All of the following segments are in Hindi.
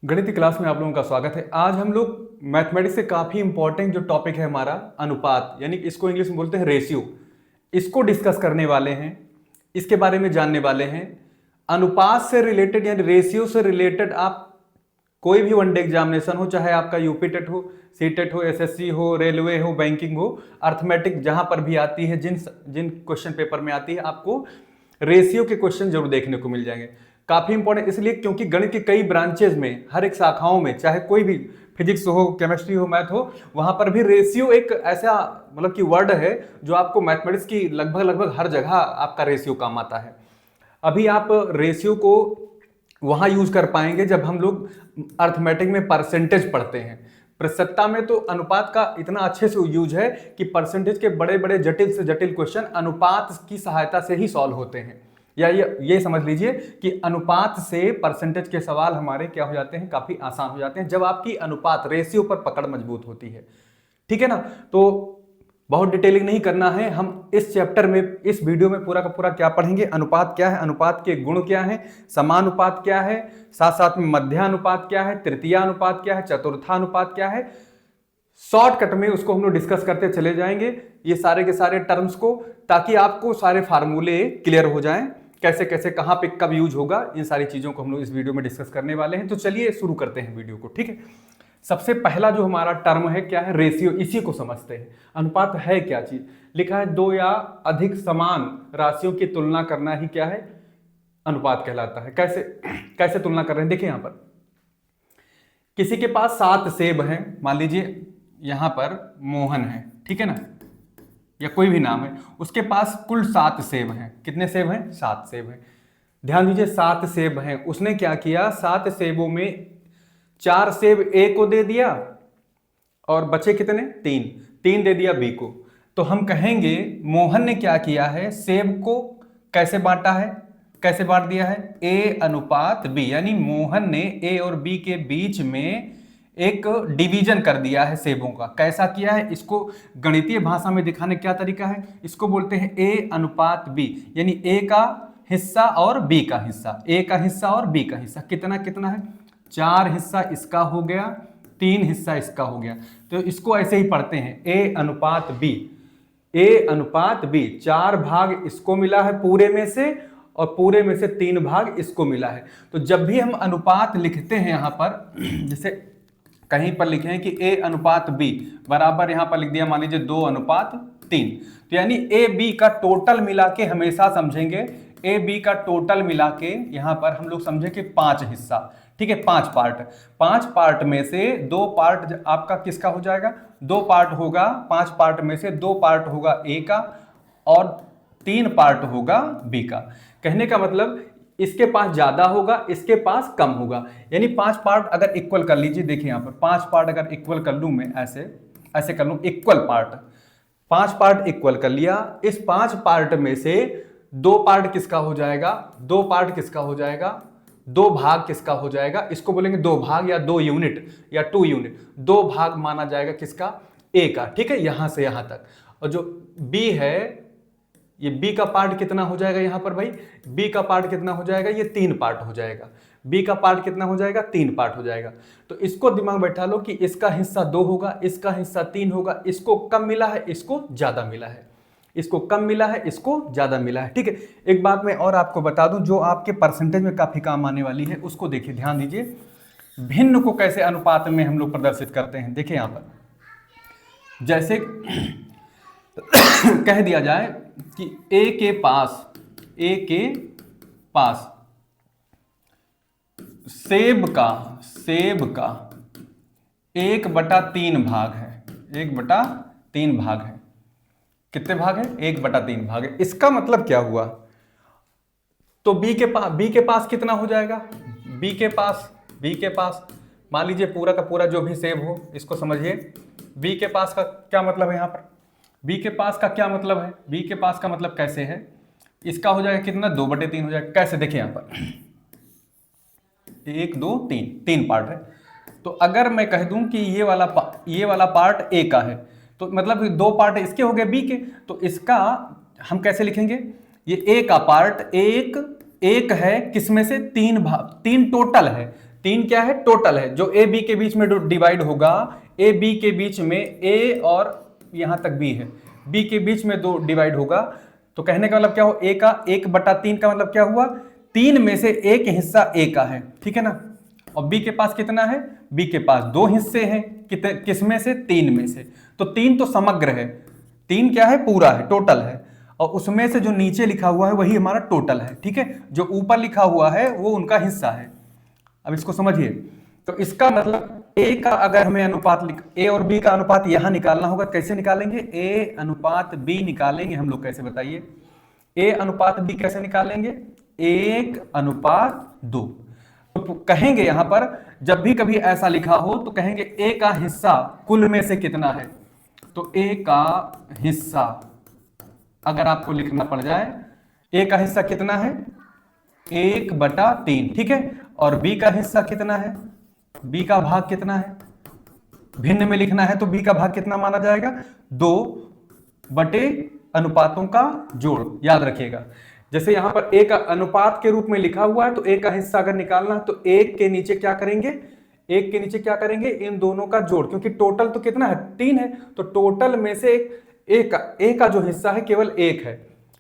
गणित की क्लास में आप लोगों का स्वागत है। आज हम लोग मैथमेटिक्स से काफी इंपॉर्टेंट जो टॉपिक है हमारा अनुपात, यानी इसको इंग्लिश में बोलते हैं रेशियो, इसको डिस्कस करने वाले हैं, इसके बारे में जानने वाले हैं। अनुपात से रिलेटेड यानी रेशियो से रिलेटेड आप कोई भी वनडे एग्जामिनेशन हो, चाहे आपका यूपी टेट हो, सी टेट हो, एसएससी हो, रेलवे हो, बैंकिंग हो, अर्थमेटिक जहां पर भी आती है, जिन जिन क्वेश्चन पेपर में आती है, आपको रेशियो के क्वेश्चन जरूर देखने को मिल जाएंगे। काफी इंपॉर्टेंट इसलिए क्योंकि गणित के कई ब्रांचेज में, हर एक शाखाओं में, चाहे कोई भी फिजिक्स हो, केमिस्ट्री हो, मैथ हो, वहां पर भी रेशियो एक ऐसा मतलब कि वर्ड है जो आपको मैथमेटिक्स की लगभग हर जगह आपका रेशियो काम आता है। अभी आप रेशियो को वहां यूज कर पाएंगे जब हम लोग अर्थमेटिक में परसेंटेज पढ़ते हैं। प्रतिशतता में तो अनुपात का इतना अच्छे से यूज है कि परसेंटेज के बड़े बड़े जटिल से जटिल क्वेश्चन अनुपात की सहायता से ही सॉल्व होते हैं। या ये समझ लीजिए कि अनुपात से परसेंटेज के सवाल हमारे क्या हो जाते हैं, काफी आसान हो जाते हैं जब आपकी अनुपात रेशियो पर पकड़ मजबूत होती है। ठीक है ना। तो बहुत डिटेलिंग नहीं करना है, हम इस चैप्टर में, इस वीडियो में पूरा का पूरा क्या पढ़ेंगे, अनुपात क्या है, अनुपात के गुण क्या है, समानुपात क्या है, साथ साथ में मध्यानुपात क्या है, तृतीयानुपात क्या है, चतुर्थानुपात क्या है। शॉर्टकट में उसको हम लोग डिस्कस करते चले जाएंगे, ये सारे के सारे टर्म्स को, ताकि आपको सारे फार्मूले क्लियर हो जाएं, कैसे कैसे कहां पे कब यूज होगा, इन सारी चीजों को हम लोग इस वीडियो में डिस्कस करने वाले हैं। तो चलिए शुरू करते हैं वीडियो को। ठीक है, सबसे पहला जो हमारा टर्म है क्या है, रेशियो। इसी को समझते हैं। अनुपात है क्या चीज, लिखा है दो या अधिक समान राशियों की तुलना करना ही क्या है, अनुपात कहलाता है। कैसे कैसे तुलना कर रहे हैं, देखिए यहां पर किसी के पास 7 सेब हैं, मान लीजिए यहां पर मोहन है, ठीक है ना, या कोई भी नाम है, उसके पास कुल 7 सेब हैं। कितने सेब हैं, 7 सेब हैं। ध्यान दीजिए 7 सेब हैं, उसने क्या किया, 7 सेबों में 4 सेब ए को दे दिया और बचे कितने, 3 दे दिया बी को। तो हम कहेंगे मोहन ने क्या किया है, सेब को कैसे बांटा है, कैसे बांट दिया है, ए अनुपात बी, यानी मोहन ने ए और बी के बीच में एक डिवीजन कर दिया है सेबों का। कैसा किया है, इसको गणितीय भाषा में दिखाने क्या तरीका है, इसको बोलते हैं ए अनुपात बी, यानी ए का हिस्सा और बी का हिस्सा, ए का हिस्सा और बी का हिस्सा कितना कितना है, 4 हिस्सा इसका हो गया, 3 हिस्सा इसका हो गया। तो इसको ऐसे ही पढ़ते हैं ए अनुपात बी, ए अनुपात बी, 4 भाग इसको मिला है पूरे में से और पूरे में से 3 भाग इसको मिला है। तो जब भी हम अनुपात लिखते हैं यहां पर, जैसे कहीं पर लिखे हैं कि ए अनुपात बी बराबर, यहां पर लिख दिया मान लीजिए 2 अनुपात 3, तो यानी ए बी का टोटल मिला के हमेशा समझेंगे, ए बी का टोटल मिला के यहां पर हम लोग समझे कि 5 हिस्सा, ठीक है, 5 पार्ट। 5 पार्ट में से 2 पार्ट आपका किसका हो जाएगा, 2 पार्ट होगा, 5 पार्ट में से 2 पार्ट होगा ए का और 3 पार्ट होगा बी का। कहने का मतलब इसके पास ज्यादा होगा, इसके पास कम होगा, यानी 5 पार्ट अगर इक्वल कर लीजिए, देखिए यहां पर 5 पार्ट अगर इक्वल कर लूं मैं, ऐसे ऐसे कर लूं, इक्वल पार्ट, 5 पार्ट इक्वल कर लिया, इस 5 पार्ट में से 2 पार्ट किसका हो जाएगा, 2 पार्ट किसका हो जाएगा, 2 भाग किसका हो जाएगा, इसको बोलेंगे 2 भाग या 2 यूनिट या 2 यूनिट, 2 भाग माना जाएगा किसका, ए का, ठीक है, यहां से यहां तक। और जो बी है, ये बी का पार्ट कितना हो जाएगा यहां पर भाई, बी का पार्ट कितना हो जाएगा, ये 3 पार्ट हो जाएगा, बी का पार्ट कितना हो जाएगा, 3 पार्ट हो जाएगा। तो इसको दिमाग बैठा लो कि इसका हिस्सा 2 होगा, इसका हिस्सा 3 होगा, इसको कम मिला है, इसको ज्यादा मिला है, इसको कम मिला है, इसको ज्यादा मिला है। ठीक है, एक बात मैं और आपको बता दूं जो आपके परसेंटेज में काफी काम आने वाली है, उसको देखिए, ध्यान दीजिए, भिन्न को कैसे अनुपात में हम लोग प्रदर्शित करते हैं। देखिए यहां पर जैसे कह दिया जाए कि ए के पास सेब का 1/3 भाग है, 1/3 भाग है। कितने भाग है, 1/3 भाग है। इसका मतलब क्या हुआ, तो बी के पास कितना हो जाएगा, बी के पास मान लीजिए पूरा का पूरा जो भी सेब हो, इसको समझिए, बी के पास का क्या मतलब है, यहां पर बी के पास का क्या मतलब है, बी के पास का मतलब कैसे है, इसका हो जाएगा कितना, 2/3 हो जाएगा। कैसे, देखिए यहां पर 1 2 3 पार्ट है। तो अगर मैं कह दूं कि ये वाला पार्ट ए का है, तो मतलब 2 पार्ट इसके हो गए बी के, तो इसका हम कैसे लिखेंगे, ये ए का पार्ट एक है, किसमें से 3 टोटल है, 3 क्या है? टोटल है, जो ए बी के बीच में डिवाइड होगा, ए बी के बीच में ए और यहां तक बी है, बी के बीच में 2 डिवाइड होगा। तो कहने का मतलब क्या हो? ए का 1/3 का मतलब क्या हुआ? 3 में से एक हिस्सा ए का है, ठीक है ना। और बी के पास कितना है? बी के पास 2 हिस्से हैं, कितने, किसमें से? 3 में से। तो 3 तो समग्र है, 3 क्या है? पूरा है, टोटल है। और उसमें से जो नीचे लिखा हुआ है वही हमारा टोटल है, ठीक है। जो ऊपर लिखा हुआ है वो उनका हिस्सा है। अब इसको समझिए। तो इसका मतलब ए का अगर हमें अनुपात ए और बी का अनुपात यहां निकालना होगा, कैसे निकालेंगे? ए अनुपात बी निकालेंगे हम लोग, कैसे बताइए? ए अनुपात बी कैसे निकालेंगे? 1:2। तो कहेंगे यहां पर जब भी कभी ऐसा लिखा हो तो कहेंगे ए का हिस्सा कुल में से कितना है। तो ए का हिस्सा अगर आपको लिखना पड़ जाए, ए का हिस्सा कितना है? 1/3, ठीक है। और बी का हिस्सा कितना है? बी का भाग कितना है? भिन्न में लिखना है तो बी का भाग कितना माना जाएगा? 2 अनुपातों का जोड़, याद रखिएगा। जैसे यहां पर ए का अनुपात के रूप में लिखा हुआ है, तो ए का हिस्सा अगर निकालना है तो 1 के नीचे क्या करेंगे? 1 के नीचे क्या करेंगे? इन दोनों का जोड़, क्योंकि टोटल तो कितना है? 3 है। तो टोटल में से ए का जो हिस्सा है केवल 1 है,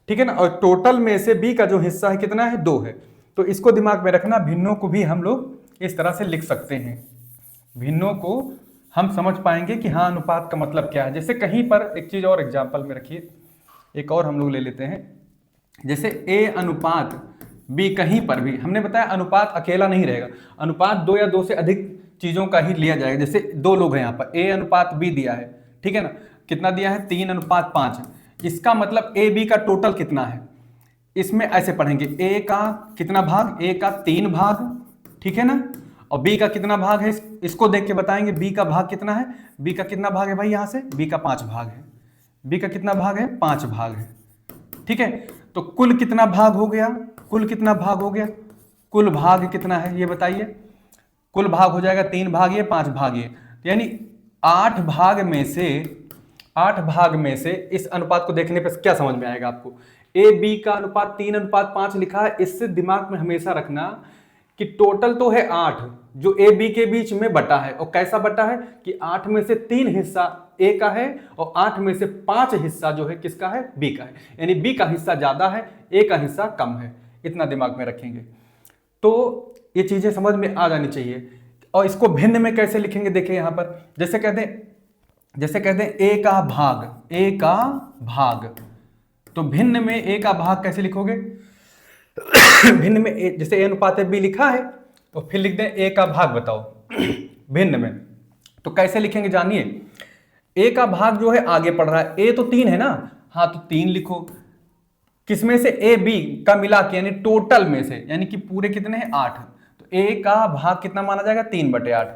ठीक है ना। और टोटल में से बी का जो हिस्सा है कितना है? 2 है। तो इसको दिमाग में रखना। भिन्नों को भी हम लोग इस तरह से लिख सकते हैं। भिन्नों को हम समझ पाएंगे कि हाँ अनुपात का मतलब क्या है। जैसे कहीं पर एक चीज और एग्जाम्पल में रखिए, एक और हम लोग ले लेते हैं। जैसे ए अनुपात बी, कहीं पर भी हमने बताया अनुपात अकेला नहीं रहेगा, अनुपात 2 या 2 से अधिक चीजों का ही लिया जाएगा। जैसे 2 लोग हैं यहाँ पर, ए अनुपात बी दिया है, ठीक है ना। कितना दिया है? 3:5। इसका मतलब ए बी का टोटल कितना है? इसमें ऐसे पढ़ेंगे, ए का कितना भाग? ए का 3 भाग, ठीक है ना। और बी का कितना भाग है? इसको देख के बताएंगे बी का भाग कितना है। बी का कितना भाग है भाई? यहां से बी का 5 भाग है। बी का कितना भाग है? 5 भाग है, ठीक है। तो कुल कितना भाग हो गया? कुल कितना भाग हो गया? कुल भाग कितना है ये बताइए? कुल भाग हो जाएगा 3 भाग ये, 5 भाग ये, यानी 8 भाग में से इस अनुपात को देखने पर क्या समझ में आएगा आपको? ए बी का अनुपात 3:5 लिखा है। इससे दिमाग में हमेशा रखना कि टोटल तो है 8 जो ए बी के बीच में बटा है। और कैसा बटा है कि 8 में से 3 हिस्सा ए का है और 8 में से 5 हिस्सा जो है किसका है? बी का है। यानी बी का हिस्सा ज्यादा है, ए का हिस्सा कम है। इतना दिमाग में रखेंगे तो ये चीजें समझ में आ जानी चाहिए। और इसको भिन्न में कैसे लिखेंगे? देखिए यहां पर जैसे कहते हैं ए का भाग, तो भिन्न में ए का भाग कैसे लिखोगे? भिन्न में जैसे ए अनुपात बी लिखा है तो फिर लिख दें ए का भाग बताओ भिन्न में। तो कैसे लिखेंगे जानिए। ए का भाग जो है आगे पढ़ रहा है, ए तो 3 है ना, हाँ तो 3 लिखो। किसमें से? ए बी का मिला के, यानी टोटल में से, यानी कि पूरे कितने हैं? 8। तो ए का भाग कितना माना जाएगा? 3/8।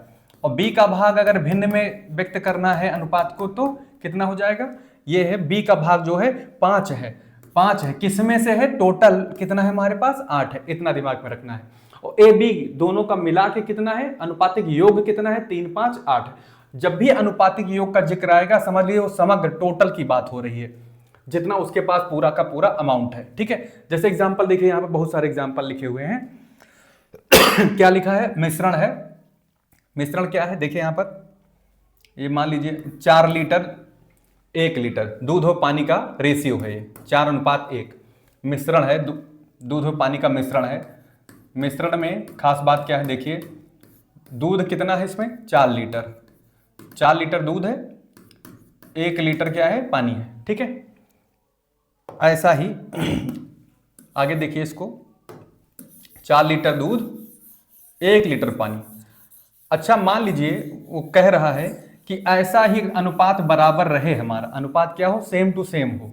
और बी का भाग अगर भिन्न में व्यक्त करना है अनुपात को तो कितना हो जाएगा? ये है बी का भाग जो है 5 है। 5 है, किसमें से है? टोटल कितना है हमारे पास? 8 है। इतना दिमाग में रखना है। और ए बी दोनों का मिला के कितना है? अनुपातिक योग कितना है? 3, 5, 8। जब भी अनुपातिक योग का जिक्र आएगा समझ लीजिए वो समग्र टोटल की बात हो रही है, जितना उसके पास पूरा का पूरा अमाउंट है, ठीक है। जैसे एग्जांपल देखिए, यहाँ पर बहुत सारे एग्जांपल लिखे हुए हैं। क्या लिखा है? मिश्रण है। मिश्रण क्या है? देखिए यहाँ पर ये मान लीजिए 4 लीटर 1 लीटर दूध और पानी का रेशियो है, ये 4:1 मिश्रण है, दूध और पानी का मिश्रण है। मिश्रण में खास बात क्या है? देखिए दूध कितना है इसमें? 4 लीटर। 4 लीटर दूध है, 1 लीटर क्या है? पानी है, ठीक है। ऐसा ही आगे देखिए इसको, 4 लीटर दूध 1 लीटर पानी। अच्छा मान लीजिए वो कह रहा है कि ऐसा ही अनुपात बराबर रहे, हमारा अनुपात क्या हो? सेम टू सेम हो,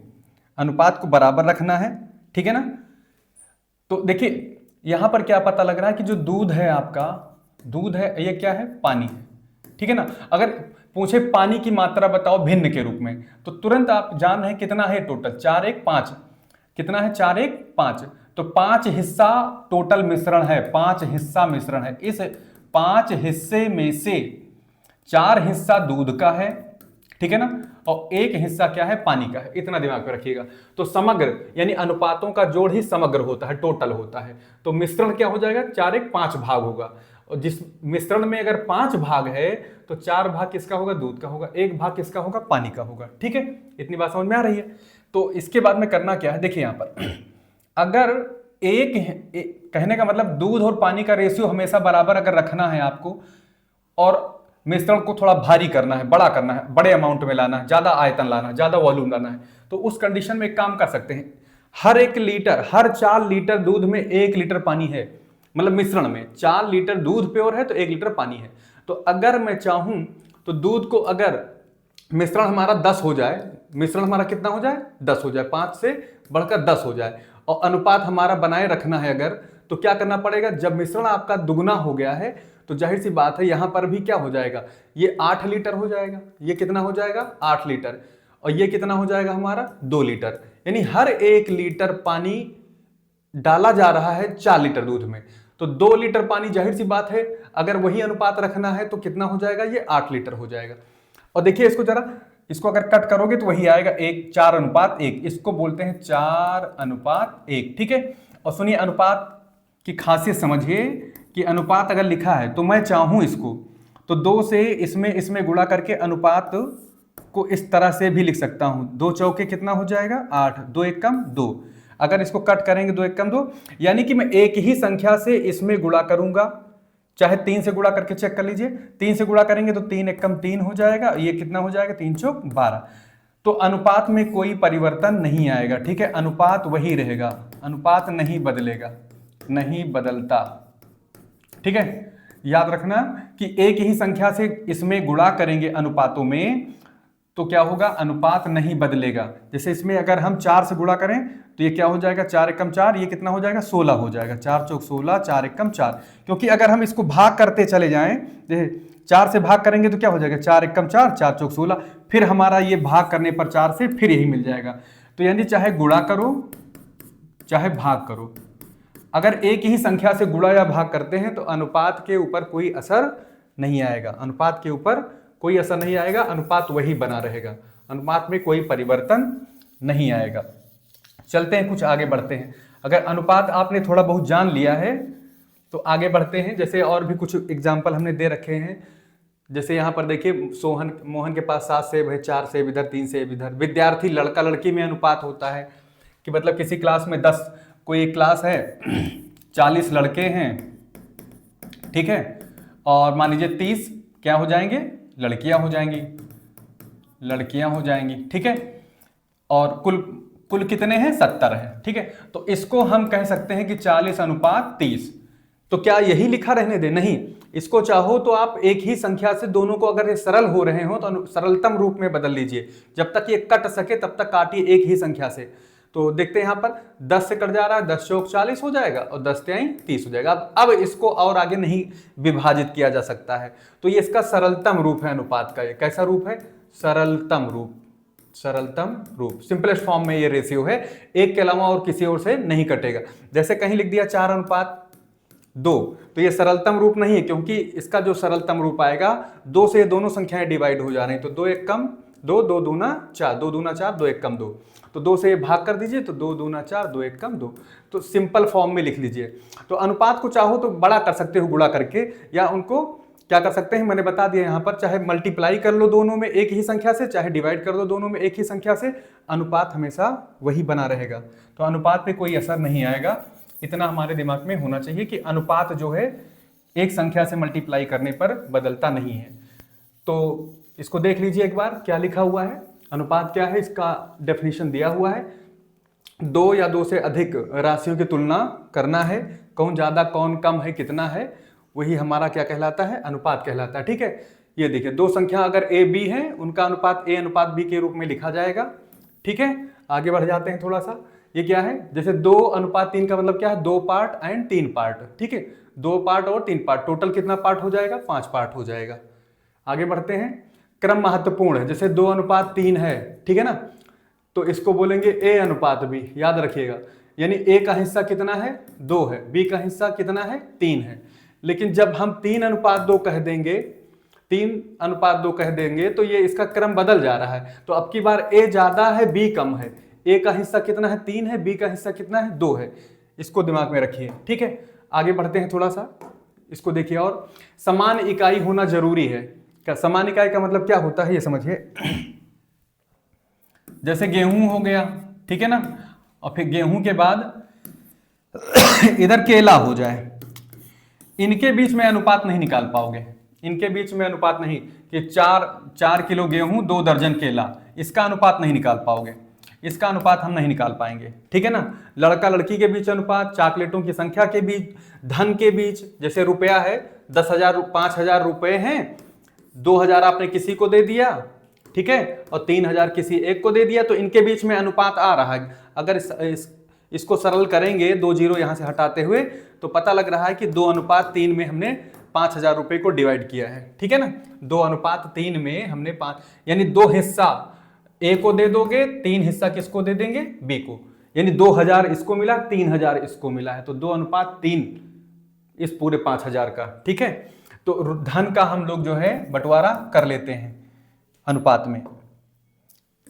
अनुपात को बराबर रखना है, ठीक है ना। तो देखिए यहां पर क्या पता लग रहा है कि जो दूध है आपका, दूध है ये क्या है? पानी है, ठीक है ना। अगर पूछे पानी की मात्रा बताओ भिन्न के रूप में तो तुरंत आप जान रहे हैं कितना है टोटल? 4, 1, 5। कितना है? 4, 1, 5। तो 5 हिस्सा टोटल मिश्रण है, 5 हिस्सा मिश्रण है। इस 5 हिस्से में से 4 हिस्सा दूध का है, ठीक है ना, और 1 हिस्सा क्या है? पानी का है। इतना दिमाग में रखिएगा। तो समग्र यानी अनुपातों का जोड़ ही समग्र होता है, टोटल होता है। तो मिश्रण क्या हो जाएगा? 4, 1, 5 भाग होगा। और जिस मिश्रण में अगर 5 भाग है तो 4 भाग किसका होगा, दूध का होगा, 1 भाग किसका होगा, पानी का होगा। ठीक है, इतनी बात समझ में आ रही है। तो इसके बाद में करना क्या है, देखिए यहां पर अगर कहने का मतलब दूध और पानी का रेशियो हमेशा बराबर अगर रखना है आपको, और मिश्रण को थोड़ा भारी करना है, बड़ा करना है, बड़े अमाउंट में लाना है, ज्यादा आयतन लाना है, ज्यादा वॉल्यूम लाना है, तो उस कंडीशन में एक काम कर सकते हैं, हर 4 लीटर दूध में 1 लीटर पानी है, मतलब मिश्रण में 4 लीटर दूध प्योर है तो 1 लीटर पानी है। तो अगर मैं चाहूं तो दूध को अगर मिश्रण हमारा 10 हो जाए, मिश्रण हमारा कितना हो जाए, 10 हो जाए, 5 से बढ़कर 10 हो जाए, और अनुपात हमारा बनाए रखना है अगर, तो क्या करना पड़ेगा, जब मिश्रण आपका दुगना हो गया है तो जाहिर सी बात है यहां पर भी क्या हो जाएगा, ये 8 लीटर हो जाएगा, ये कितना हो जाएगा, 8 लीटर, और ये कितना हो जाएगा हमारा, 2 लीटर। यानी हर 1 लीटर पानी डाला जा रहा है 4 लीटर दूध में, तो 2 लीटर पानी, जाहिर सी बात है अगर वही अनुपात रखना है तो कितना हो जाएगा, ये 8 लीटर हो जाएगा। और देखिए इसको जरा, इसको अगर कट करोगे तो वही आएगा 4:1, इसको बोलते हैं 4:1। ठीक है, और सुनिए अनुपात की खासियत समझिए कि अनुपात अगर लिखा है तो मैं चाहूं इसको तो 2 से इसमें गुणा करके अनुपात को इस तरह से भी लिख सकता हूं, 2 चौके कितना हो जाएगा, 8, 2 एकम 2। अगर इसको कट करेंगे 2 एकम 2, यानी कि मैं एक ही संख्या से इसमें गुणा करूंगा, चाहे 3 से गुणा करके चेक कर लीजिए, 3 से गुणा करेंगे तो 3 एकम 3 हो जाएगा, ये कितना हो जाएगा, 3 चौक 12। तो अनुपात में कोई परिवर्तन नहीं आएगा। ठीक है, अनुपात वही रहेगा, अनुपात नहीं बदलेगा, नहीं बदलता। ठीक है, याद रखना कि एक ही संख्या से इसमें गुणा करेंगे अनुपातों में तो क्या होगा, अनुपात नहीं बदलेगा। जैसे इसमें अगर हम 4 से गुणा करें तो ये क्या हो जाएगा, 4 एकम 4, ये कितना हो जाएगा, 16 हो जाएगा, 4 चौक 16, 4 एकम 4। क्योंकि अगर हम इसको भाग करते चले जाएं, जैसे 4 से भाग करेंगे तो क्या हो जाएगा, 4 एकम 4, 4 चौक 16, फिर हमारा ये भाग करने पर 4 से फिर यही मिल जाएगा। तो यानी चाहे गुणा करो चाहे भाग करो, अगर एक ही संख्या से गुणा या भाग करते हैं तो अनुपात के ऊपर कोई असर नहीं आएगा, अनुपात के ऊपर कोई असर नहीं आएगा, अनुपात वही बना रहेगा, अनुपात में कोई परिवर्तन नहीं आएगा। चलते हैं, कुछ आगे बढ़ते हैं। अगर अनुपात आपने थोड़ा बहुत जान लिया है तो आगे बढ़ते हैं। जैसे और भी कुछ एग्जाम्पल हमने दे रखे हैं, जैसे यहाँ पर देखिए मोहन के पास 7 सेब है, 4 सेब इधर, 3 सेब इधर। विद्यार्थी लड़का लड़की में अनुपात होता है कि मतलब किसी क्लास में 10, कोई एक क्लास है 40 लड़के हैं, ठीक है, और मान लीजिए 30 क्या हो जाएंगे, लड़कियां हो जाएंगी, लड़कियां हो जाएंगी। ठीक है, और कुल कितने हैं, 70 है। ठीक है, तो इसको हम कह सकते हैं कि 40:30। तो क्या यही लिखा रहने दे, नहीं, इसको चाहो तो आप एक ही संख्या से दोनों को अगर ये सरल हो रहे हो तो सरलतम रूप में बदल लीजिए, जब तक ये कट सके तब तक काटिए एक ही संख्या से। तो देखते हैं यहाँ पर 10 से कट जा रहा है, 10 चौक 40 हो जाएगा और 10 तिहाई 30 हो जाएगा। अब इसको और आगे नहीं विभाजित किया जा सकता है, तो ये इसका सरलतम रूप है अनुपात का। ये कैसा रूप है, सरलतम रूप, सरलतम रूप, सिंपलेस्ट फॉर्म में ये रेशियो है, एक के अलावा और किसी और से नहीं कटेगा। जैसे कहीं लिख दिया 4:2, तो ये सरलतम रूप नहीं है, क्योंकि इसका जो सरलतम रूप आएगा 2 से ये दोनों संख्याएं डिवाइड हो जा रही हैं, तो 2 एकम 2, 2 दूना 4, 2 दूना 4, 2 एकम 2, तो 2 से ये भाग कर दीजिए तो 2 दूना 4, 2 एकम 2, तो सिंपल फॉर्म में लिख लीजिए। तो अनुपात को चाहो तो बड़ा कर सकते हो गुणा करके, या उनको क्या कर सकते हैं, मैंने बता दिया यहाँ पर, चाहे मल्टीप्लाई कर लो दोनों में एक ही संख्या से, चाहे डिवाइड कर दो दोनों में एक ही संख्या से, अनुपात हमेशा वही बना रहेगा। तो अनुपात पे कोई असर नहीं आएगा। इतना हमारे दिमाग में होना चाहिए कि अनुपात जो है एक संख्या से मल्टीप्लाई करने पर बदलता नहीं है। तो इसको देख लीजिए एक बार, क्या लिखा हुआ है, अनुपात क्या है, इसका डेफिनेशन दिया हुआ है। 2 या 2 से अधिक राशियों की तुलना करना है, कौन ज्यादा कौन कम है, कितना है, वही हमारा क्या कहलाता है, अनुपात कहलाता है। ठीक है, ये देखिए दो संख्या अगर ए बी है, उनका अनुपात ए अनुपात बी के रूप में लिखा जाएगा। ठीक है, आगे बढ़ जाते हैं थोड़ा सा। ये क्या है, जैसे 2:3 का मतलब क्या है, 2 पार्ट एंड 3 पार्ट। ठीक है, 2 पार्ट और 3 पार्ट, टोटल कितना पार्ट हो जाएगा, 5 पार्ट हो जाएगा। आगे बढ़ते हैं, क्रम महत्वपूर्ण है, जैसे 2:3 है, ठीक है ना, तो इसको बोलेंगे ए अनुपात बी, याद रखिएगा। यानी ए का हिस्सा कितना है, 2 है, बी का हिस्सा कितना है, 3 है। लेकिन जब हम 3:2 कह देंगे, 3:2 कह देंगे तो ये इसका क्रम बदल जा रहा है। तो अब की बार ए ज्यादा है बी कम है, ए का हिस्सा कितना है, 3 है, बी का हिस्सा कितना है, 2 है। इसको दिमाग में रखिए। ठीक है, आगे बढ़ते हैं थोड़ा सा, इसको देखिए, और समान इकाई होना जरूरी है। क्या समान इकाई का मतलब क्या होता है ये समझिए। जैसे गेहूं हो गया, ठीक है ना, और फिर गेहूं के बाद इधर केला हो जाए, इनके बीच में अनुपात नहीं निकाल पाओगे। इनके बीच में अनुपात नहीं कि 4 किलो गेहूं 2 दर्जन केला, इसका अनुपात नहीं निकाल पाओगे। इसका अनुपात हम नहीं निकाल पाएंगे, ठीक है ना। लड़का लड़की के बीच अनुपात, चॉकलेटों की संख्या के बीच, धन के बीच, जैसे रुपया है 10,000 5,000 रुपए हैं, 2,000 आपने किसी को दे दिया, ठीक है, और 3,000 किसी एक को दे दिया, तो इनके बीच में अनुपात आ रहा है। अगर इसको सरल करेंगे 2 जीरो यहां से हटाते हुए, तो पता लग रहा है कि 2:3 में हमने 5,000 रुपए को डिवाइड किया है, ठीक है ना। 2:3 में हमने 5, यानी 2 हिस्सा ए को दे दोगे, 3 हिस्सा किसको दे देंगे, बी को, यानी 2,000 इसको मिला, 3,000 इसको मिला है, तो 2:3 इस पूरे 5,000 का, ठीक है। तो धन का हम लोग जो है बंटवारा कर लेते हैं अनुपात में।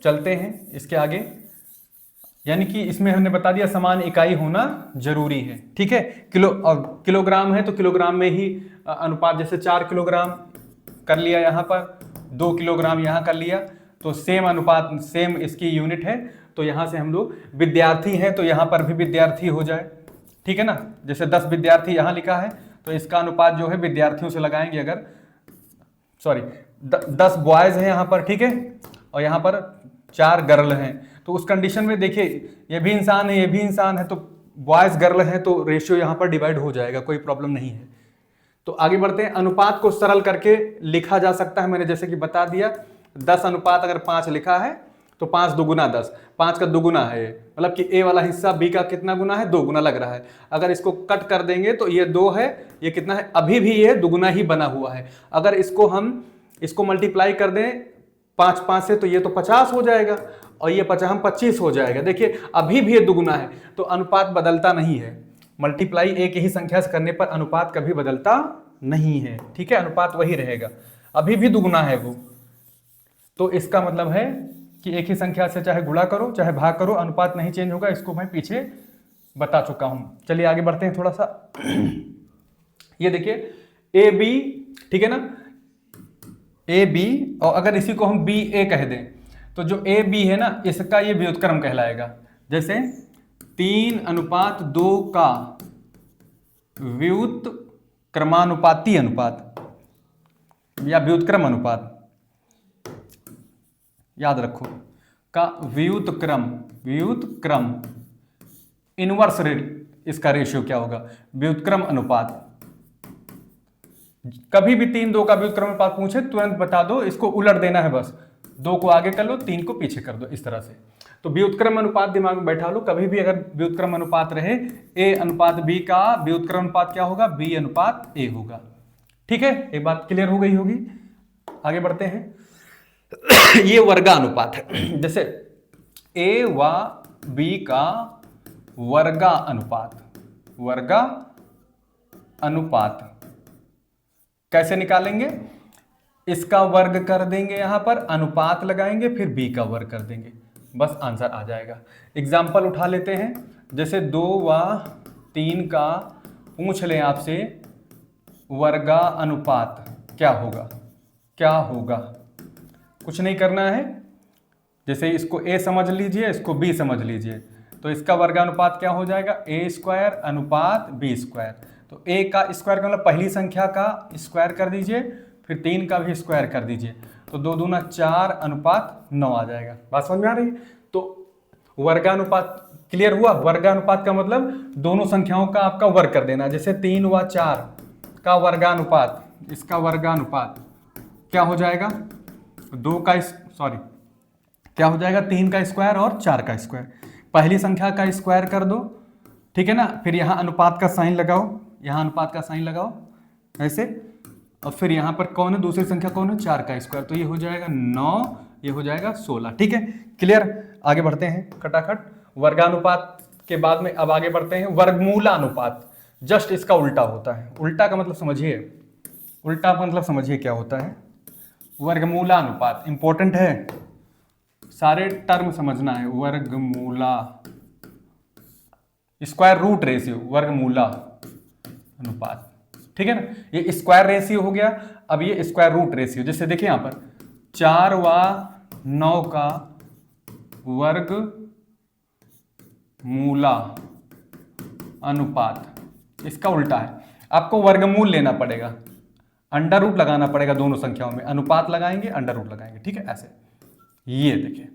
चलते हैं इसके आगे, यानी कि इसमें हमने बता दिया समान इकाई होना जरूरी है, ठीक है। किलो और किलोग्राम है तो किलोग्राम में ही अनुपात, जैसे 4 किलोग्राम कर लिया यहाँ पर, 2 किलोग्राम यहाँ कर लिया, तो सेम अनुपात, सेम इसकी यूनिट है। तो यहाँ से हम लोग विद्यार्थी हैं तो यहाँ पर भी विद्यार्थी हो जाए, ठीक है ना। जैसे 10 विद्यार्थी यहाँ लिखा है तो इसका अनुपात जो है विद्यार्थियों से लगाएंगे, अगर 10 बॉयज हैं यहाँ पर, ठीक है, और यहाँ पर 4 गर्ल हैं, तो उस कंडीशन में देखिए ये भी इंसान है, ये भी इंसान है, तो बॉयज गर्ल है तो रेशियो यहाँ पर डिवाइड हो जाएगा, कोई प्रॉब्लम नहीं है। तो आगे बढ़ते हैं। अनुपात को सरल करके लिखा जा सकता है, मैंने जैसे कि बता दिया। 10 अनुपात अगर 5 लिखा है तो 5 दुगुना 10, 5 का दुगुना है, मतलब कि ए वाला हिस्सा बी का कितना गुना है, 2 गुना लग रहा है। अगर इसको कट कर देंगे तो ये 2 है, ये कितना है, अभी भी ये दुगुना ही बना हुआ है। अगर इसको हम इसको मल्टीप्लाई कर दें 5 से तो ये तो 50 हो जाएगा, और ये 25 हो जाएगा। देखिए अभी भी ये दुगुना है, तो अनुपात बदलता नहीं है। मल्टीप्लाई एक ही संख्या से करने पर अनुपात कभी बदलता नहीं है, ठीक है, अनुपात वही रहेगा, अभी भी दुगुना है वो। तो इसका मतलब है कि एक ही संख्या से चाहे गुणा करो चाहे भाग करो, अनुपात नहीं चेंज होगा। इसको मैं पीछे बता चुका हूं। चलिए आगे बढ़ते हैं थोड़ा सा। ये देखिए ए बी, ठीक है ना, ए बी, और अगर इसी को हम बी ए कह दें तो जो ए बी है ना, इसका ये व्युत्क्रम कहलाएगा। जैसे 3:2 का व्युत्क्रमानुपाती अनुपात या व्युत्क्रम अनुपात, याद रखो, का व्युत्क्रम इनवर्स इसका रेशियो क्या होगा, व्युत्क्रम अनुपात। कभी भी 3:2 का व्युत्क्रम अनुपात पूछे तुरंत बता दो, इसको उलट देना है बस, 2 को आगे कर लो, 3 को पीछे कर दो, इस तरह से। तो व्युत्क्रम अनुपात दिमाग में बैठा लो, कभी भी अगर व्युत्क्रम अनुपात रहे, ए अनुपात बी का व्युत्क्रम अनुपात क्या होगा, बी अनुपात ए होगा, ठीक है। एक बात क्लियर हो गई होगी। आगे बढ़ते हैं। ये वर्गानुपात है, जैसे ए व बी का वर्गानुपात, वर्गानुपात कैसे निकालेंगे, इसका वर्ग कर देंगे, यहां पर अनुपात लगाएंगे, फिर बी का वर्ग कर देंगे, बस आंसर आ जाएगा। एग्जाम्पल उठा लेते हैं, जैसे 2 व 3 का पूछ लें आपसे वर्गानुपात क्या होगा, क्या होगा, कुछ नहीं करना है। जैसे इसको ए समझ लीजिए, इसको बी समझ लीजिए, तो इसका वर्गानुपात क्या हो जाएगा, ए स्क्वायर अनुपात बी स्क्वायर। तो ए का स्क्वायर का मतलब पहली संख्या का स्क्वायर कर दीजिए, फिर 3 का भी स्क्वायर कर दीजिए, तो 2 दूना 4 अनुपात 9 आ जाएगा। बात समझ में आ रही है। तो वर्गानुपात क्लियर हुआ। वर्गानुपात का मतलब दोनों संख्याओं का आपका वर्ग कर देना। जैसे 3 व 4 का वर्गानुपात, इसका वर्गानुपात क्या हो जाएगा, 2 का क्या हो जाएगा, 3 का स्क्वायर और 4 का स्क्वायर। पहली संख्या का स्क्वायर कर दो, ठीक है ना, फिर यहाँ अनुपात का साइन लगाओ, यहाँ अनुपात का साइन लगाओ ऐसे, और फिर यहाँ पर कौन है, दूसरी संख्या कौन है, 4 का स्क्वायर, तो ये हो जाएगा 9, ये हो जाएगा 16, ठीक है, क्लियर। आगे बढ़ते हैं खटाखट। वर्गानुपात के बाद में अब आगे बढ़ते हैं वर्गमूलानुपात। जस्ट इसका उल्टा होता है। उल्टा का मतलब समझिए, उल्टा मतलब समझिए क्या होता है। वर्गमूलानुपात इंपॉर्टेंट है, सारे टर्म समझना है। वर्गमूला, स्क्वायर रूट रेशियो, वर्गमूला अनुपात, ठीक है ना। ये स्क्वायर रेशियो हो गया। अब ये स्क्वायर रूट रेशियो, जैसे देखिए यहां पर 4/9 का वर्ग मूला अनुपात, इसका उल्टा है। आपको वर्गमूल लेना पड़ेगा, अंडर रूट लगाना पड़ेगा दोनों संख्याओं में, अनुपात लगाएंगे अंडर रूट लगाएंगे, ठीक है ऐसे। ये देखिए